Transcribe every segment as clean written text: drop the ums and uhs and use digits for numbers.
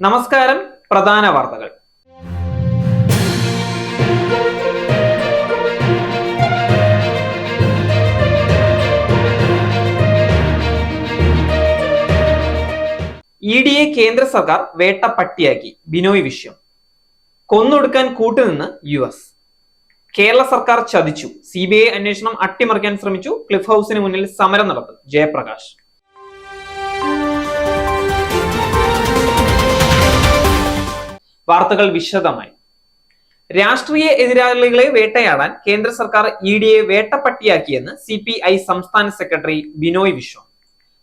നമസ്കാരം. പ്രധാന വാർത്തകൾ. ഇഡിയെ കേന്ദ്ര സർക്കാർ വേട്ടപ്പട്ടിയാക്കി. ബിനോയ് വിശ്വം. കൊന്നൊടുക്കാൻ കൂട്ടുനിന്ന് US. കേരള സർക്കാർ ചതിച്ചു. CBI അന്വേഷണം അട്ടിമറിക്കാൻ ശ്രമിച്ചു. ക്ലിഫ് ഹൗസിന് മുന്നിൽ സമരം നടത്തും. ജയപ്രകാശ്. വാർത്തകൾ വിശദമായി. രാഷ്ട്രീയ എതിരാളികളെ വേട്ടയാടാൻ കേന്ദ്ര സർക്കാർ ഇഡിയെ വേട്ടപ്പട്ടിയാക്കിയെന്ന് CPI സംസ്ഥാന സെക്രട്ടറി ബിനോയ് വിശ്വം.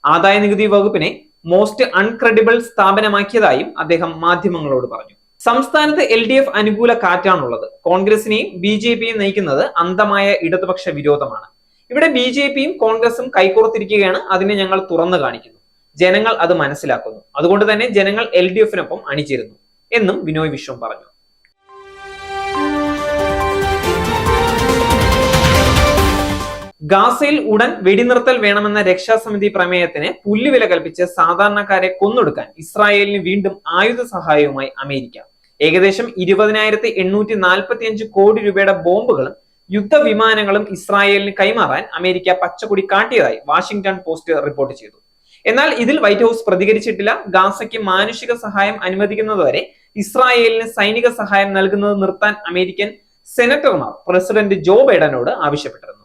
ആദായ നികുതി വകുപ്പിനെ മോസ്റ്റ് അൺക്രെഡിബിൾ സ്ഥാപനമാക്കിയതായും അദ്ദേഹം മാധ്യമങ്ങളോട് പറഞ്ഞു. സംസ്ഥാനത്ത് LDF അനുകൂല കാറ്റാണുള്ളത്. കോൺഗ്രസിനെയും BJPയും നയിക്കുന്നത് അന്ധമായ ഇടതുപക്ഷ വിരോധമാണ്. ഇവിടെ BJPയും കോൺഗ്രസും കൈകോർത്തിരിക്കുകയാണ്. അതിനെ ഞങ്ങൾ തുറന്നു കാണിക്കുന്നു. ജനങ്ങൾ അത് മനസ്സിലാക്കുന്നു. അതുകൊണ്ട് തന്നെ ജനങ്ങൾ LDFനൊപ്പം അണിചേരുന്നു എന്നും ബിനോയ് വിശ്വം പറഞ്ഞു. ഗാസയിൽ ഉടൻ വെടിനിർത്തൽ വേണമെന്ന രക്ഷാസമിതി പ്രമേയത്തിന് പുല്ലുവില കൽപ്പിച്ച് സാധാരണക്കാരെ കൊന്നൊടുക്കാൻ ഇസ്രായേലിന് വീണ്ടും ആയുധ സഹായവുമായി അമേരിക്ക. ഏകദേശം 20,845 കോടി രൂപയുടെ ബോംബുകളും യുദ്ധവിമാനങ്ങളും ഇസ്രായേലിന് കൈമാറാൻ അമേരിക്ക പച്ചക്കൊടി കാട്ടിയതായി വാഷിംഗ്ടൺ പോസ്റ്റ് റിപ്പോർട്ട് ചെയ്തു. എന്നാൽ ഇതിൽ വൈറ്റ് ഹൗസ് പ്രതികരിച്ചിട്ടില്ല. ഗാസയ്ക്ക് മാനുഷിക സഹായം അനുവദിക്കുന്നതുവരെ ഇസ്രായേലിന് സൈനിക സഹായം നൽകുന്നത് നിർത്താൻ അമേരിക്കൻ സെനറ്റർമാർ പ്രസിഡന്റ് ജോ ബൈഡനോട് ആവശ്യപ്പെട്ടിരുന്നു.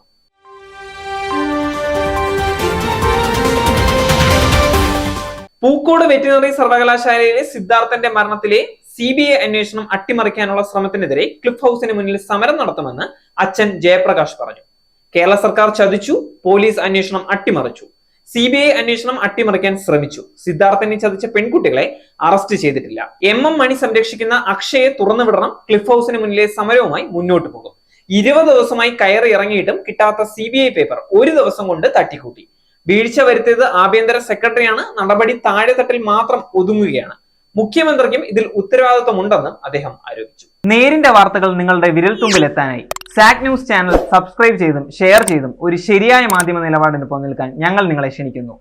പൂക്കോട് വെറ്റിനറി സർവകലാശാലയിലെ സിദ്ധാർത്ഥന്റെ മരണത്തിലെ CBI അന്വേഷണം അട്ടിമറിക്കാനുള്ള ശ്രമത്തിനെതിരെ ക്ലിഫ് ഹൗസിന് മുന്നിൽ സമരം നടത്തുമെന്ന് അച്ഛൻ ജയപ്രകാശ് പറഞ്ഞു. കേരള സർക്കാർ ചതിച്ചു. പോലീസ് അന്വേഷണം അട്ടിമറിച്ചു. CBI അന്വേഷണം അട്ടിമറിക്കാൻ ശ്രമിച്ചു. സിദ്ധാർത്ഥനെ ചതിച്ച പെൺകുട്ടികളെ അറസ്റ്റ് ചെയ്തിട്ടില്ല. മണി സംരക്ഷിക്കുന്ന അക്ഷയെ തുറന്നുവിടണം. ക്ലിഫ് ഹൗസിന് മുന്നിലെ സമരവുമായി മുന്നോട്ട് പോകും. 20 ദിവസമായി കയറി ഇറങ്ങിയിട്ടും കിട്ടാത്ത CBI പേപ്പർ ഒരു ദിവസം കൊണ്ട് തട്ടിക്കൂട്ടി. വീഴ്ച വരുത്തിയത് ആഭ്യന്തര സെക്രട്ടറിയാണ്. നടപടി താഴെത്തട്ടിൽ മാത്രം ഒതുങ്ങുകയാണ്. മുഖ്യമന്ത്രിക്കും ഇതിൽ ഉത്തരവാദിത്വമുണ്ടെന്നും അദ്ദേഹം ആരോപിച്ചു. നേരിന്റെ വാർത്തകൾ നിങ്ങളുടെ വിരൽത്തുമ്പിൽ എത്താനായി സാക് ന്യൂസ് ചാനൽ സബ്സ്ക്രൈബ് ചെയ്തും ഷെയർ ചെയ്തും ഒരു ശരിയായ മാധ്യമ നിലപാടിന് നിൽക്കാൻ ഞങ്ങൾ നിങ്ങളെ ക്ഷണിക്കുന്നു.